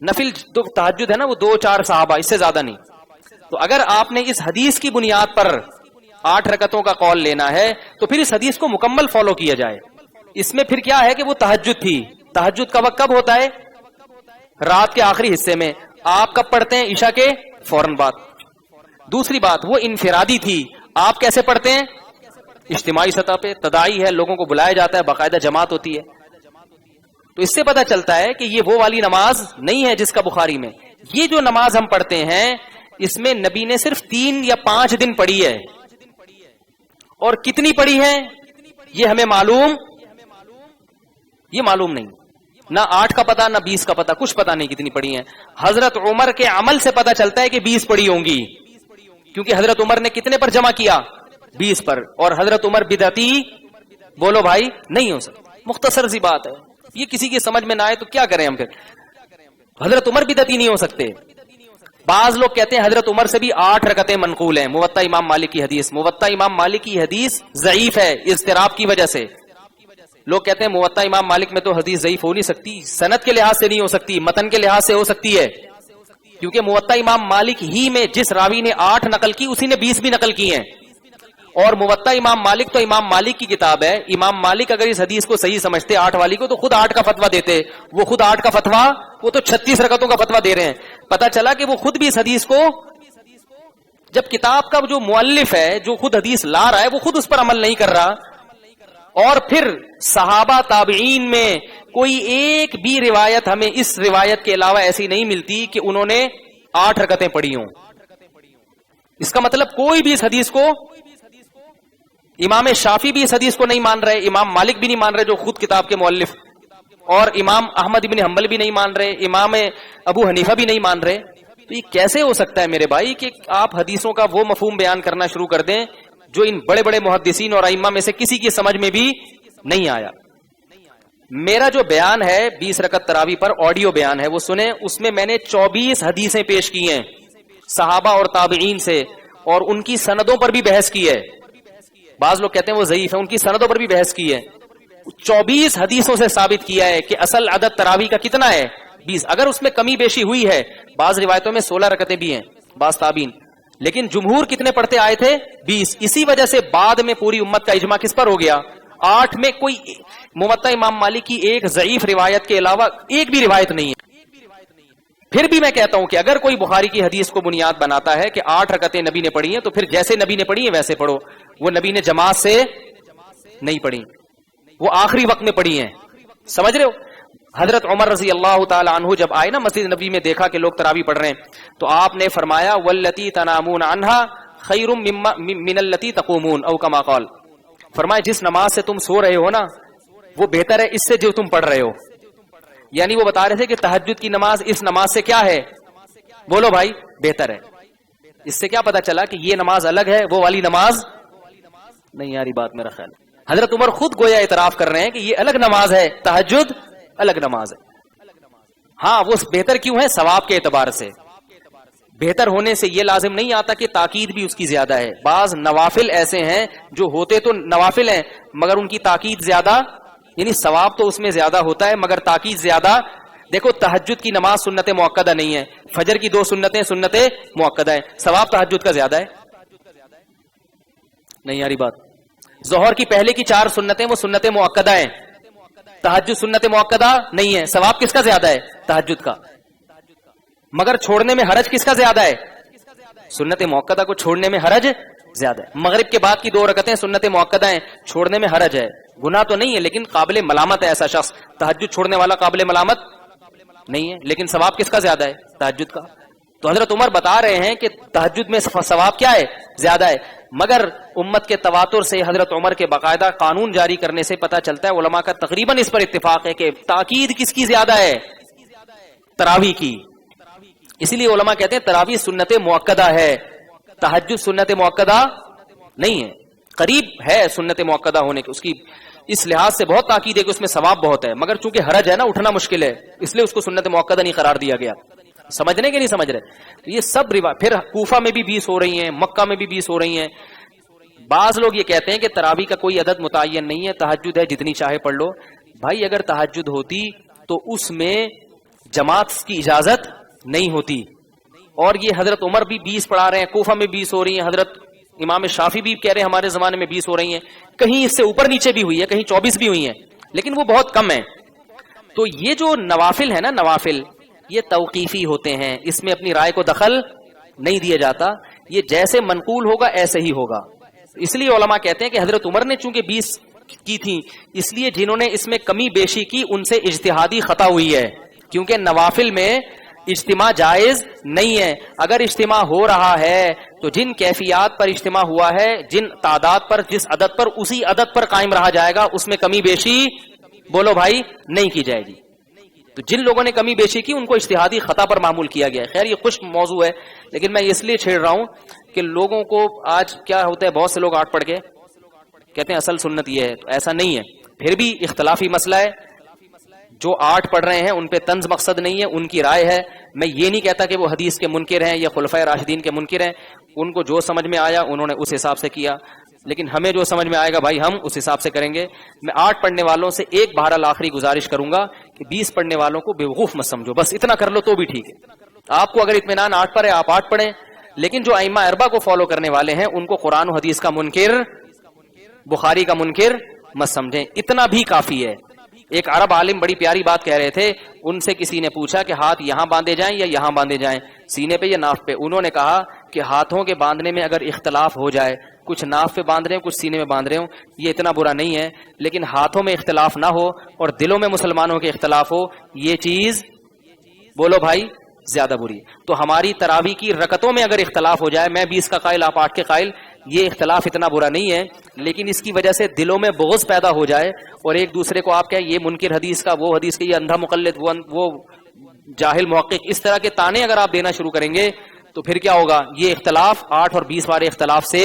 نفل تو تہجد ہے نا وہ 2-4 صحابہ، اس سے زیادہ نہیں. تو اگر آپ نے اس حدیث کی بنیاد پر 8 رکعتوں کا قول لینا ہے تو پھر اس حدیث کو مکمل فالو کیا جائے. اس میں پھر کیا ہے کہ وہ تہجد تھی. تہجد کا وقت کب ہوتا ہے؟ رات کے آخری حصے میں. آپ کب پڑھتے ہیں؟ عشاء کے فوراً بعد. دوسری بات وہ انفرادی تھی. آپ کیسے پڑھتے ہیں؟ اجتماعی سطح پہ تداعی ہے، لوگوں کو بلایا جاتا ہے، باقاعدہ جماعت ہوتی ہے. تو اس سے پتہ چلتا ہے کہ یہ وہ والی نماز نہیں ہے جس کا بخاری میں. یہ جو نماز ہم پڑھتے ہیں اس میں نبی نے صرف 3 یا 5 دن پڑھی ہے. اور کتنی پڑھی ہے یہ ہمیں معلوم نہیں. نہ 8 کا پتہ، نہ 20 کا پتہ، کچھ پتہ نہیں کتنی پڑھی ہیں. حضرت عمر کے عمل سے پتہ چلتا ہے کہ 20 پڑھی ہوں گی، کیونکہ حضرت عمر نے کتنے پر جمع کیا؟ 20 پر. اور حضرت عمر بدعتی بولو بھائی نہیں ہو سکتا. مختصر سی بات ہے، یہ کسی کی سمجھ میں نہ آئے تو کیا کریں ہم پھر. حضرت عمر بدعتی نہیں ہو سکتے. بعض لوگ کہتے ہیں حضرت عمر سے بھی 8 رکعتیں منقول ہیں. موطا امام مالک کی حدیث، موطا امام مالک کی حدیث ضعیف ہے اضطراب کی وجہ سے. لوگ کہتے ہیں موطا امام مالک میں تو حدیث ضعیف ہو نہیں سکتی. سند کے لحاظ سے نہیں ہو سکتی، متن کے لحاظ سے ہو سکتی ہے، کیونکہ موطا امام مالک ہی میں جس راوی نے 8 نقل کی اسی نے 20 بھی نقل کی ہیں. اور موطا امام مالک تو امام مالک کی کتاب ہے. امام مالک اگر اس حدیث کو صحیح سمجھتے 8 والی کو تو خود 8 کا فتویٰ دیتے. وہ خود 8 کا فتویٰ، وہ تو 36 رکعتوں کا فتویٰ دے رہے ہیں. پتا چلا کہ وہ خود بھی اس حدیث کو، جب کتاب کا جو مؤلف ہے جو خود حدیث لا رہا ہے وہ خود اس پر عمل نہیں کر رہا. اور پھر صحابہ تابعین میں کوئی ایک بھی روایت ہمیں اس روایت کے علاوہ ایسی نہیں ملتی کہ انہوں نے 8 رکعتیں پڑھی ہوں. اس کا مطلب کوئی بھی اس حدیث کو، امام شافعی بھی اس حدیث کو نہیں مان رہے، امام مالک بھی نہیں مان رہے جو خود کتاب کے مؤلف، اور امام احمد بن حنبل بھی نہیں مان رہے، امام ابو حنیفہ بھی نہیں مان رہے. تو یہ کیسے ہو سکتا ہے میرے بھائی کہ آپ حدیثوں کا وہ مفہوم بیان کرنا شروع کر دیں جو ان بڑے بڑے محدثین اور ائمہ میں سے کسی کی سمجھ میں بھی نہیں آیا. میرا جو بیان ہے 20 رکعت تراویح پر آڈیو بیان ہے، وہ سنیں. اس میں میں نے 24 حدیثیں پیش کی ہیں صحابہ اور تابعین سے، اور ان کی سندوں پر بھی بحث کی ہے. بعض لوگ کہتے ہیں وہ ضعیف ہے، ان کی سندوں پر بھی بحث کی ہے. 24 حدیثوں سے ثابت کیا ہے کہ اصل عدد تراویح کا کتنا ہے؟ 20. اگر اس میں کمی بیشی ہوئی ہے، بعض روایتوں میں 16 رکعتیں بھی ہیں بعض تابعین، لیکن جمہور کتنے پڑھتے آئے تھے؟ 20. اسی وجہ سے بعد میں پوری امت کا اجماع کس پر ہو گیا؟ 8 میں کوئی موطا امام مالک کی ایک ضعیف روایت کے علاوہ ایک بھی روایت نہیں ہے. پھر بھی میں کہتا ہوں کہ اگر کوئی بخاری کی حدیث کو بنیاد بناتا ہے کہ 8 رکعتیں نبی نے پڑھی ہیں تو پھر جیسے نبی نے پڑھی ہیں ویسے پڑھو. وہ نبی نے جماعت سے نہیں پڑھی، وہ آخری وقت میں پڑھی ہیں. سمجھ رہے ہو؟ حضرت عمر رضی اللہ تعالی عنہ جب آئے نا مسجد نبی میں، دیکھا کہ لوگ تراویح پڑھ رہے ہیں تو آپ نے فرمایا واللتی تنامون عنہا خیر من اللتی تقومون، او کما قال. فرمایا جس نماز سے تم سو رہے ہو نا وہ بہتر ہے اس سے جو تم پڑھ رہے ہو. یعنی وہ بتا رہے تھے کہ تہجد کی نماز اس نماز سے کیا ہے؟ بولو بھائی، بہتر ہے. اس سے کیا پتا چلا کہ یہ نماز الگ ہے، وہ والی نماز نہیں. یاری بات میرا خیال ہے حضرت عمر خود گویا اعتراف کر رہے ہیں کہ یہ الگ نماز ہے، تہجد الگ نماز ہے. ہاں وہ بہتر کیوں ہے؟ ثواب کے اعتبار سے. بہتر ہونے سے یہ لازم نہیں آتا کہ تاکید بھی اس کی زیادہ ہے. بعض نوافل ایسے ہیں جو ہوتے تو نوافل ہیں مگر ان کی تاکید زیادہ، یعنی ثواب تو اس میں زیادہ ہوتا ہے مگر تاکید زیادہ. دیکھو تہجد کی نماز سنت موقدہ نہیں ہے، فجر کی 2 سنتیں سنت موقدہ ہیں، ثواب تہجد کا زیادہ ہے. نہیں یاری بات. ظہر کی پہلے کی 4 سنتیں وہ سنت موقدہ ہیں، تہجد سنت موقدہ نہیں ہے. ثواب کس کا زیادہ ہے؟ تہجد کا. مگر چھوڑنے میں حرج کس کا زیادہ ہے؟ سنت موقدہ کو چھوڑنے میں حرج زیادہ ہے. مغرب کے بعد کی 2 رکعتیں سنت موقدہ ہیں، چھوڑنے میں حرج ہے. گناہ تو نہیں ہے لیکن قابل ملامت ہے ایسا شخص. تہجد چھوڑنے والا قابل ملامت نہیں ہے، لیکن ثواب کس کا زیادہ ہے؟ تہجد کا. تو حضرت عمر بتا رہے ہیں کہ تہجد میں ثواب کیا ہے؟ زیادہ ہے. مگر امت کے تواتر سے، حضرت عمر کے باقاعدہ قانون جاری کرنے سے پتہ چلتا ہے، علماء کا تقریباً اس پر اتفاق ہے کہ تاکید کس کی زیادہ ہے؟ تراویح کی. اسی لیے علماء کہتے ہیں تراویح سنت موقدہ ہے، تہجد سنت موقدہ نہیں ہے. قریب ہے سنت موقدہ ہونے کے، اس کی اس لحاظ سے بہت تاکید ہے کہ اس میں ثواب بہت ہے، مگر چونکہ حرج ہے نا، اٹھنا مشکل ہے، اس لیے اس کو سنت موقدہ نہیں قرار دیا گیا. سمجھنے کے نہیں سمجھ رہے؟ تو یہ سب روایت پھر کوفہ میں بھی 20 ہو رہی ہیں، مکہ میں بھی 20 ہو رہی ہیں. بعض لوگ یہ کہتے ہیں کہ تراویح کا کوئی عدد متعین نہیں ہے، تہجد ہے جتنی چاہے پڑھ لو. بھائی اگر تہجد ہوتی تو اس میں جماعت کی اجازت نہیں ہوتی. اور یہ حضرت عمر بھی 20 پڑھا رہے ہیں, کوفہ میں 20 ہو رہی ہیں, حضرت امام شافعی بھی کہہ رہے ہیں ہمارے زمانے میں 20 ہو رہی ہیں, کہیں اس سے اوپر نیچے بھی ہوئی ہے, کہیں 24 بھی ہوئی ہیں, لیکن وہ بہت کم ہے. تو یہ جو نوافل ہے نا, نوافل یہ توقیفی ہوتے ہیں, اس میں اپنی رائے کو دخل نہیں دیا جاتا, یہ جیسے منقول ہوگا ایسے ہی ہوگا. اس لیے علماء کہتے ہیں کہ حضرت عمر نے چونکہ 20 کی تھی, اس لیے جنہوں نے اس میں کمی بیشی کی ان سے اجتہادی خطا ہوئی ہے, کیونکہ نوافل میں اجتماع جائز نہیں ہے. اگر اجتماع ہو رہا ہے تو جن کیفیات پر اجتماع ہوا ہے, جن تعداد پر, جس عدد پر, اسی عدد پر قائم رہا جائے گا, اس میں کمی بیشی بولو بھائی نہیں کی جائے گی. تو جن لوگوں نے کمی بیشی کی ان کو اجتہادی خطا پر معمول کیا گیا ہے. خیر یہ خشک موضوع ہے, لیکن میں اس لیے چھیڑ رہا ہوں کہ لوگوں کو آج کیا ہوتا ہے, بہت سے لوگ آٹھ پڑھ کے کہتے ہیں اصل سنت یہ ہے, تو ایسا نہیں ہے. پھر بھی اختلافی مسئلہ ہے, جو آٹھ پڑھ رہے ہیں ان پہ طنز مقصد نہیں ہے, ان کی رائے ہے. میں یہ نہیں کہتا کہ وہ حدیث کے منکر ہیں یا خلفائے راشدین کے منکر ہیں, ان کو جو سمجھ میں آیا انہوں نے اس حساب سے کیا, لیکن ہمیں جو سمجھ میں آئے گا بھائی ہم اس حساب سے کریں گے. میں 8 پڑھنے والوں سے ایک بہرحال آخری گزارش کروں گا کہ 20 پڑھنے والوں کو بیوقوف مت سمجھو, بس اتنا کر لو تو بھی ٹھیک ہے. آپ کو اگر اطمینان 8 پر ہے آپ 8 پڑھیں, لیکن جو ائمہ اربعہ کو فالو کرنے والے ہیں ان کو قرآن و حدیث کا منکر, بخاری کا منکر مت سمجھیں, اتنا بھی کافی ہے. ایک عرب عالم بڑی پیاری بات کہہ رہے تھے, ان سے کسی نے پوچھا کہ ہاتھ یہاں باندھے جائیں یا یہاں باندھے جائیں, سینے پہ یا ناف پہ. انہوں نے کہا کہ ہاتھوں کے باندھنے میں اگر اختلاف ہو جائے, کچھ ناف پہ باندھ رہے ہوں کچھ سینے میں باندھ رہے ہوں, یہ اتنا برا نہیں ہے, لیکن ہاتھوں میں اختلاف نہ ہو اور دلوں میں مسلمانوں کے اختلاف ہو, یہ چیز بولو بھائی زیادہ بری. تو ہماری تراویح کی رکعتوں میں اگر اختلاف ہو جائے, میں 20 کا قائل آپ 8 کے قائل, یہ اختلاف اتنا برا نہیں ہے, لیکن اس کی وجہ سے دلوں میں بغض پیدا ہو جائے اور ایک دوسرے کو آپ کہیں یہ منکر حدیث کا, وہ حدیث کا, یہ اندھا مقلد, وہ جاہل محقق, اس طرح کے تانے اگر آپ دینا شروع کریں گے تو پھر کیا ہوگا, یہ اختلاف 8 اور 20 والے اختلاف سے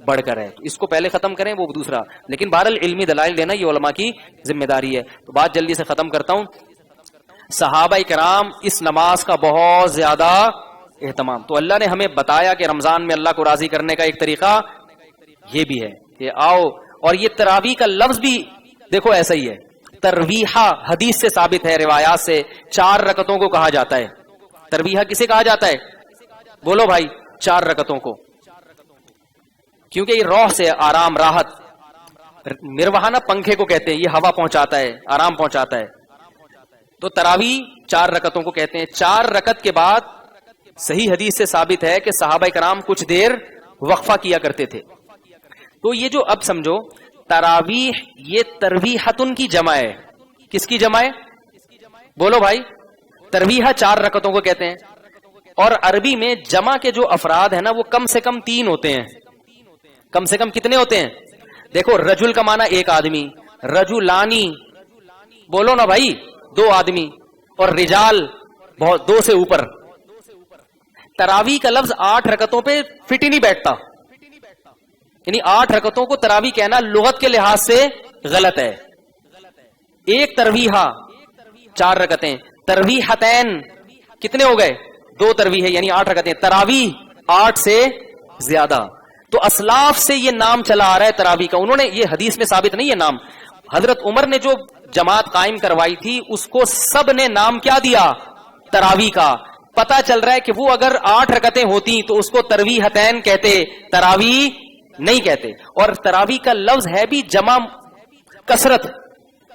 بڑھ کر ہے. اس کو پہلے ختم کریں, وہ دوسرا. لیکن بہرحال علمی دلائل دینا یہ علماء کی ذمہ داری ہے. تو بات جلدی سے ختم کرتا ہوں. صحابہ کرام اس نماز کا بہت زیادہ اہتمام, تو اللہ نے ہمیں بتایا کہ رمضان میں اللہ کو راضی کرنے کا ایک طریقہ یہ بھی ہے کہ آؤ, اور یہ تراویح کا لفظ بھی دیکھو ایسا ہی ہے, ترویحہ حدیث سے ثابت ہے, روایات سے 4 رکعتوں کو کہا جاتا ہے. ترویحہ کسے کہا جاتا ہے بولو بھائی, 4 رکعتوں کو, کیونکہ یہ روح سے آرام, راحت. مروحانہ پنکھے کو کہتے ہیں, یہ ہوا پہنچاتا ہے, آرام پہنچاتا ہے. تو تراویح 4 رکعتوں کو کہتے ہیں. 4 رکعت کے بعد صحیح حدیث سے ثابت ہے کہ صحابہ کرام کچھ دیر وقفہ کیا کرتے تھے. تو یہ جو اب سمجھو تراویح یہ ترویحتن کی جمع ہے. کس کی جمع ہے بولو بھائی, ترویحہ 4 رکعتوں کو کہتے ہیں. اور عربی میں جمع کے جو افراد ہیں نا وہ کم سے کم 3 ہوتے ہیں. کم سے کم کتنے ہوتے ہیں, دیکھو رجل کا معنی ایک آدمی, رجلانی بولو نا بھائی 2 آدمی, اور رجال بہت 2 سے اوپر. تراویح کا لفظ 8 رکعتوں پہ فٹ ہی نہیں بیٹھتا, یعنی 8 رکعتوں کو تراویح کہنا لغت کے لحاظ سے غلط ہے. ایک ترویحہ 4 رکعتیں, ترویحتین کتنے ہو گئے 2 ترویح یعنی 8 رکعتیں. تراویح 8 سے زیادہ. تو اسلاف سے یہ نام چلا آ رہا ہے تراویح کا, انہوں نے, یہ حدیث میں ثابت نہیں ہے نام. حضرت عمر نے جو جماعت قائم کروائی تھی اس کو سب نے نام کیا دیا تراویح کا. پتا چل رہا ہے کہ وہ اگر 8 رکعتیں ہوتی تو اس کو ترویحتین کہتے, تراویح نہیں کہتے. اور تراویح کا لفظ ہے بھی جمع کثرت,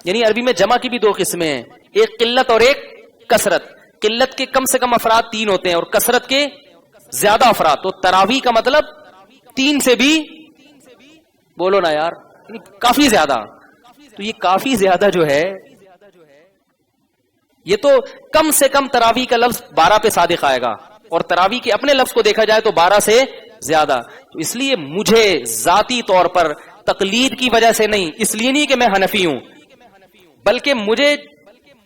یعنی عربی میں جمع کی بھی 2 قسمیں ہیں, ایک قلت اور ایک کثرت. قلت کے کم سے کم افراد 3 ہوتے ہیں اور کثرت کے زیادہ افراد. تو تراویح کا مطلب 3 سے بھی بولو نا یار, کافی زیادہ. تو یہ کافی زیادہ جو ہے یہ تو کم سے کم تراویح کا لفظ 12 پہ صادق آئے گا, اور تراویح کے اپنے لفظ کو دیکھا جائے تو 12 سے زیادہ. تو اس لیے مجھے ذاتی طور پر تقلید کی وجہ سے نہیں, اس لیے نہیں کہ میں حنفی ہوں, بلکہ مجھے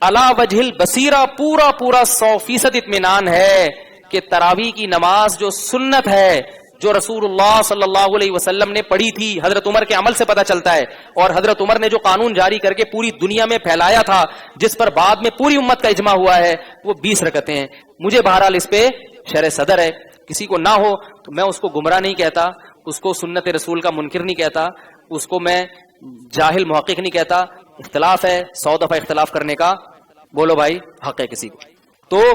علی وجہ البصیرہ پورا 100% اطمینان ہے کہ تراویح کی نماز جو سنت ہے, جو رسول اللہ صلی اللہ علیہ وسلم نے پڑھی تھی, حضرت عمر کے عمل سے پتہ چلتا ہے, اور حضرت عمر نے جو قانون جاری کر کے پوری دنیا میں پھیلایا تھا جس پر بعد میں پوری امت کا اجماع ہوا ہے, وہ 20 رکعتیں ہیں. مجھے بہرحال اس پہ شرح صدر ہے. کسی کو نہ ہو تو میں اس کو گمراہ نہیں کہتا, اس کو سنت رسول کا منکر نہیں کہتا, اس کو میں جاہل محقق نہیں کہتا. اختلاف ہے, 100 دفعہ اختلاف کرنے کا بولو بھائی حق ہے کسی کو. تو